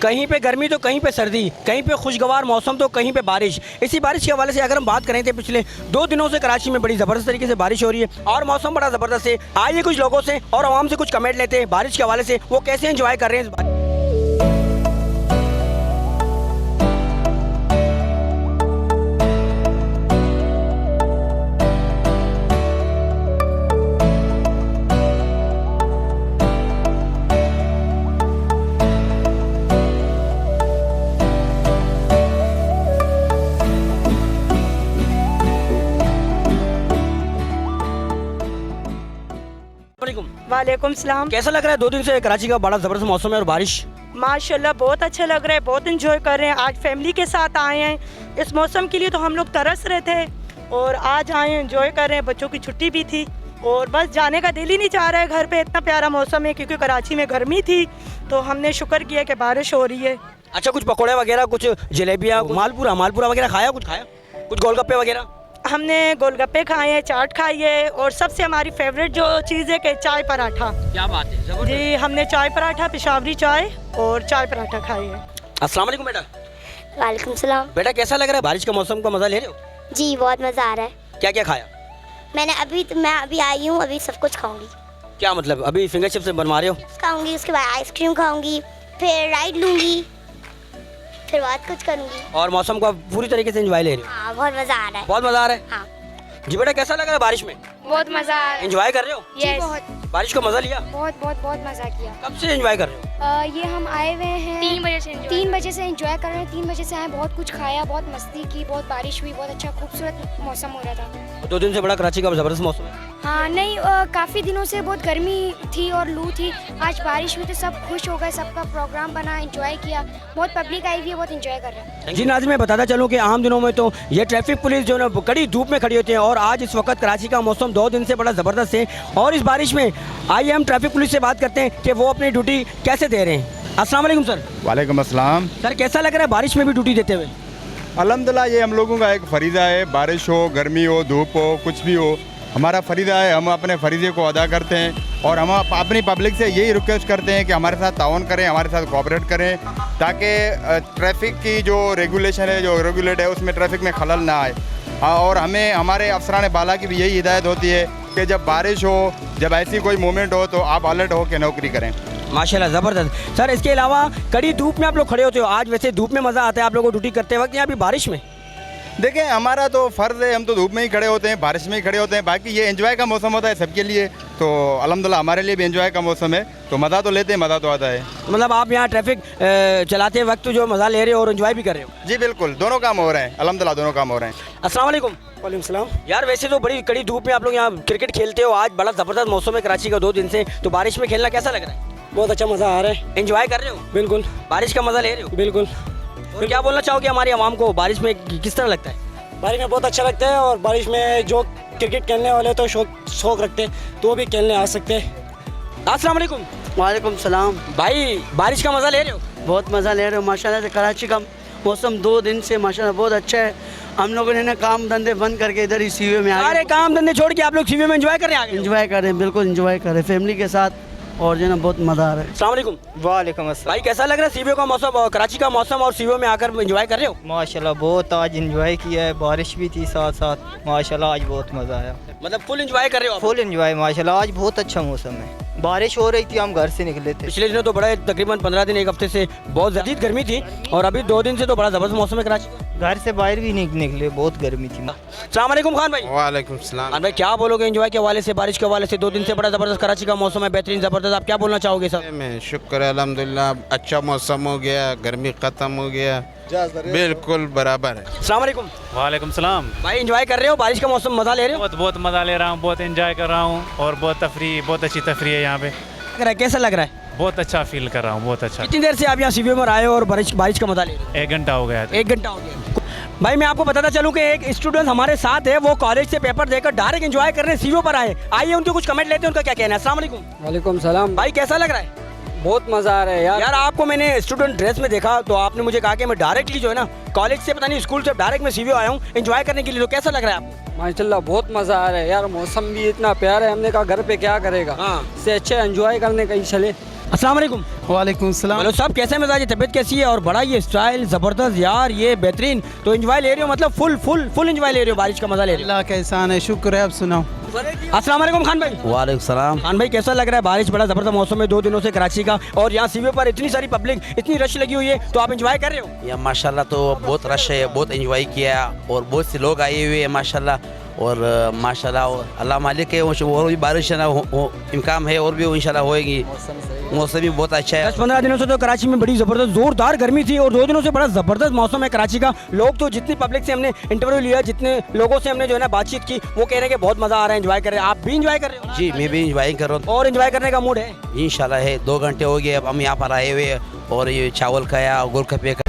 कहीं पे गर्मी तो कहीं पे सर्दी, कहीं पे खुशगवार मौसम तो कहीं पे बारिश। इसी बारिश के हवाले से अगर हम बात करें तो पिछले 2 दिनों से कराची में बड़ी ज़बरदस्त तरीके से बारिश हो रही है और मौसम बड़ा ज़बरदस्त है। आइए कुछ लोगों से और आवाम से कुछ कमेंट लेते हैं बारिश के हवाले से, वो कैसे एंजॉय कर रहे हैं। वालेकुम सलाम। कैसा लग रहा है 2 दिन से कराची का बड़ा ज़बरदस्त मौसम है और बारिश? माशाल्लाह बहुत अच्छा लग रहा है, बहुत इंजॉय कर रहे हैं। आज फैमिली के साथ आए हैं, इस मौसम के लिए तो हम लोग तरस रहे थे और आज आए हैं, इंजॉय कर रहे हैं। बच्चों की छुट्टी भी थी और बस जाने का दिल ही नहीं चाह रहा है घर पे, इतना प्यारा मौसम है। क्योंकि कराची में गर्मी थी तो हमने शुक्र किया कि बारिश हो रही है। अच्छा, कुछ पकौड़े वगैरह, कुछ जलेबियाँ, मालपूरा वगैरह खाया, कुछ गोलगप्पे वगैरह? हमने गोलगप्पे खाए हैं, चाट खाई है और सबसे हमारी फेवरेट जो चीज़ है कि चाय पराठा। क्या बात है, जी, हमने चाय पराठा, पेशावरी चाय और चाय पराठा खाए हैं। अस्सलाम वालेकुम बेटा। वालेकुम सलाम। बेटा कैसा लग रहा है, बारिश का मौसम का मजा ले रहे हो? जी बहुत मज़ा आ रहा है। क्या क्या खाया? मैं अभी आई हूँ, अभी सब कुछ खाऊंगी। क्या मतलब अभी फिंगर चिप्स बनवा रहे हो? खाऊंगी, उसके बाद आइसक्रीम खाऊंगी, फिर राइड लूंगी, फिर बात कुछ करूंगी। और मौसम का पूरी तरीके से एंजॉय ले रहे हो? हाँ बहुत मज़ा आ रहा है। बहुत मजा आ रहा है। हाँ जी बेटा, कैसा लग रहा है बारिश में? बहुत मजा आ रहा है। एंजॉय कर रहे हो? यस, बारिश का मजा लिया? बहुत मजा किया। कब से एंजॉय कर रहे हो? ये हम आए हुए हैं 3 बजे से। 3 बजे से एंजॉय कर रहे हैं। 3 बजे से आए, बहुत कुछ खाया, बहुत मस्ती की, बहुत बारिश हुई, बहुत अच्छा खूबसूरत मौसम हो रहा था। 2 दिन से बड़ा कराची का जबरदस्त मौसम है। हाँ नहीं, काफ़ी दिनों से बहुत गर्मी थी और लू थी, आज बारिश हुई तो सब खुश हो गए, सबका प्रोग्राम बना, एंजॉय किया, बहुत पब्लिक आई हुई है, बहुत एंजॉय कर रहे हैं। जी नाज़रीन, मैं बताता चलूँ कि आम दिनों में तो ये ट्रैफिक पुलिस जो है कड़ी धूप में खड़ी होती है और आज इस वक्त कराची का मौसम 2 दिन से बड़ा ज़बरदस्त है और इस बारिश में आइए हम ट्रैफिक पुलिस से बात करते हैं कि वो अपनी ड्यूटी कैसे दे रहे हैं। अस्सलाम वालेकुम सर। वालेकुम अस्सलाम। सर कैसा लग रहा है बारिश में भी ड्यूटी देते हुए? अल्हम्दुलिल्लाह, ये हम लोगों का एक फरीज़ा है, बारिश हो, गर्मी हो, धूप हो, कुछ भी हो, हमारा फरीज़ा है, हम अपने फरीज़े को अदा करते हैं और हम अपनी पब्लिक से यही रिक्वेस्ट करते हैं कि हमारे साथ ताउन करें, हमारे साथ कोऑपरेट करें ताकि ट्रैफिक की जो रेगुलेशन है, जो रेगुलेट है, उसमें ट्रैफिक में खलल ना आए। और हमें हमारे अफसरान बाला की भी यही हिदायत होती है कि जब बारिश हो, जब ऐसी कोई मोमेंट हो तो आप अलर्ट हो के नौकरी करें। माशाल्लाह ज़बरदस्त। सर इसके अलावा कड़ी धूप में आप लोग खड़े होते हो, आज वैसे धूप में मज़ा आता है आप लोगों को ड्यूटी करते वक्त या अभी बारिश में? देखें, हमारा तो फ़र्ज़ है, हम तो धूप में ही खड़े होते हैं, बारिश में ही खड़े होते हैं, बाकी ये एंजॉय का मौसम होता है सबके लिए, तो अल्हम्दुलिल्लाह हमारे लिए भी एंजॉय का मौसम है, तो मज़ा तो लेते हैं, मज़ा तो आता है। मतलब आप यहाँ ट्रैफिक चलाते वक्त जो मज़ा ले रहे हो और एंजॉय भी कर रहे हो? जी बिल्कुल, दोनों काम हो रहे हैं, अल्हम्दुलिल्लाह दोनों काम हो रहे हैं। अस्सलाम वालेकुम। वालेकुम सलाम। यार वैसे तो बड़ी कड़ी धूप में आप लोग यहाँ क्रिकेट खेलते हो, आज बड़ा ज़बरदस्त मौसम है कराची का 2 दिन से, तो बारिश में खेलना कैसा लग रहा है? बहुत अच्छा मज़ा आ रहा है। एंजॉय कर रहे हो? बिल्कुल बारिश का मज़ा ले रहे हो? बिल्कुल। और क्या बोलना चाहोगे हमारी आवाम को, बारिश में किस तरह लगता है? बारिश में बहुत अच्छा लगता है और बारिश में जो क्रिकेट खेलने वाले तो शौक रखते हैं तो वो भी खेलने आ सकते हैं। अस्सलाम वालेकुम। वालेकुम सलाम। भाई बारिश का मज़ा ले रहे हो? बहुत मज़ा ले रहे हो माशाल्लाह से। कराची का मौसम 2 दिन से माशाल्लाह बहुत अच्छा है। हम लोगों ने ना काम धंधे बंद करके इधर ही सीवे में आ अरे काम धंधे छोड़ के आप लोग सीवे में एंजॉय कर रहे हैं? एंजॉय कर रहे हैं, बिल्कुल एंजॉय कर रहे हैं फैमिली के साथ और जो है ना बहुत मज़ा आ रहा है। अस्सलाम वालेकुम। वालेकुम अस्सलाम। भाई कैसा लग रहा है सीवे का मौसम और कराची का मौसम और सीवे में आकर एंजॉय कर रहे हो? माशाल्लाह बहुत आज एंजॉय किया है, बारिश भी थी साथ साथ, माशाल्लाह आज बहुत मज़ा आया। मतलब फुल एंजॉय कर रहे हो आप? फुल एंजॉय माशाल्लाह, आज बहुत अच्छा मौसम है। बारिश हो रही थी, हम घर से निकले थे। पिछले दिनों तो बड़ा तकरीबन 15 दिन 1 हफ्ते से बहुत ज़्यादा गर्मी थी और अभी 2 दिन से तो बड़ा ज़बरदस्त मौसम है कराची का। घर से बाहर भी नहीं निकले, बहुत गर्मी थी। अस्सलाम वालेकुम खान भाई। वालेकुम सलाम। खान भाई क्या बोलोगे एंजॉय के हवाले से, बारिश के हवाले से 2 दिन से बड़ा ज़बरदस्त कराची का मौसम है, बेहतरीन ज़बरदस्त, आप क्या बोलना चाहोगे सर? मैं शुक्र है अल्हम्दुलिल्लाह, अच्छा मौसम हो गया, गर्मी ख़त्म हो गया, बिल्कुल बराबर है। अस्सलाम वालेकुम। वालेकुम सलाम। भाई एंजॉय कर रहे हो, बारिश का मौसम मज़ा ले रहे हो? बहुत मज़ा ले रहा हूँ, बहुत एंजॉय कर रहा हूँ और बहुत अच्छी तफरी है यहाँ पे। कैसा लग रहा है? बहुत अच्छा फील कर रहा हूँ, बहुत अच्छा। कितनी देर से आप यहाँ सीवी में आए हो और बारिश का मजा ले रहे हो? 1 घंटा हो गया। 1 घंटा हो गया। भाई मैं आपको बताता चलूँ कि एक स्टूडेंट हमारे साथ है, वो कॉलेज से पेपर देकर डायरेक्ट एंजॉय करने सीवी पर आए। आइए उनके कुछ कमेंट लेते हैं, उनका क्या कहना है। अस्सलाम वालेकुम। वालेकुम सलाम। भाई कैसा लग रहा है? बहुत मज़ा आ रहा है यार। यार आपको मैंने स्टूडेंट ड्रेस में देखा तो आपने मुझे कहा कि मैं डायरेक्टली जो है ना कॉलेज से, पता नहीं स्कूल से डायरेक्ट मैं सीवी आया हूँ एंजॉय करने के लिए, तो कैसा लग रहा है आपको? माशाल्लाह बहुत मज़ा आ रहा है यार, मौसम भी इतना प्यारा है, हमने कहा घर पे क्या करेगा, हाँ। इससे अच्छे एंजॉय करने कहीं चले। अस्सलाम वालेकुम। वालेकुम सलाम। हेलो साहब, कैसे मिजाज है, तबीयत कैसी है? और बड़ा ये स्टाइल ज़बरदस्त यार, ये बेहतरीन। तो एंजॉय ले रहे हो, मतलब फुल फुल फुल एंजॉय ले रहे हो, बारिश का मजा ले रहे अल्लाह का एहसान है, शुक्र है। अब सुनाओ। हो। अस्सलाम वालेकुम खान भाई। वालेकुम सलाम। खान भाई कैसा लग रहा है? बारिश बड़ा ज़बरदस्त मौसम है 2 दिनों से कराची का, और यहाँ सीवे पर इतनी सारी पब्लिक, इतनी रश लगी हुई है, तो आप एंजॉय कर रहे हो? या माशाल्लाह तो बहुत रश है, बहुत एंजॉय किया और बहुत से लोग आए हुए हैं माशाल्लाह। और माशाल्लाह अल्लाह मालिक है, और भी बारिश है ना इम्कान है, और भी इंशाल्लाह होएगी। मौसम भी बहुत अच्छा है। 10-15 दिनों से तो कराची में बड़ी ज़बरदस्त ज़ोरदार गर्मी थी, और 2 दिनों से बड़ा ज़बरदस्त मौसम है कराची का। लोग तो जितनी पब्लिक से हमने इंटरव्यू लिया, जितने लोगों से हमने जो है ना बातचीत की, वो कह रहे हैं कि बहुत मज़ा आ रहा है, एंजॉय कर रहे हैं। आप भी एंजॉय कर रहे हो? जी मैं भी इंजॉय कर रहा हूँ, और एंजॉय करने का मूड है इंशाल्लाह है। 2 घंटे हो गए अब हम यहाँ पर आए हुए हैं, और ये चावल खाया, गोलगप्पे खाया।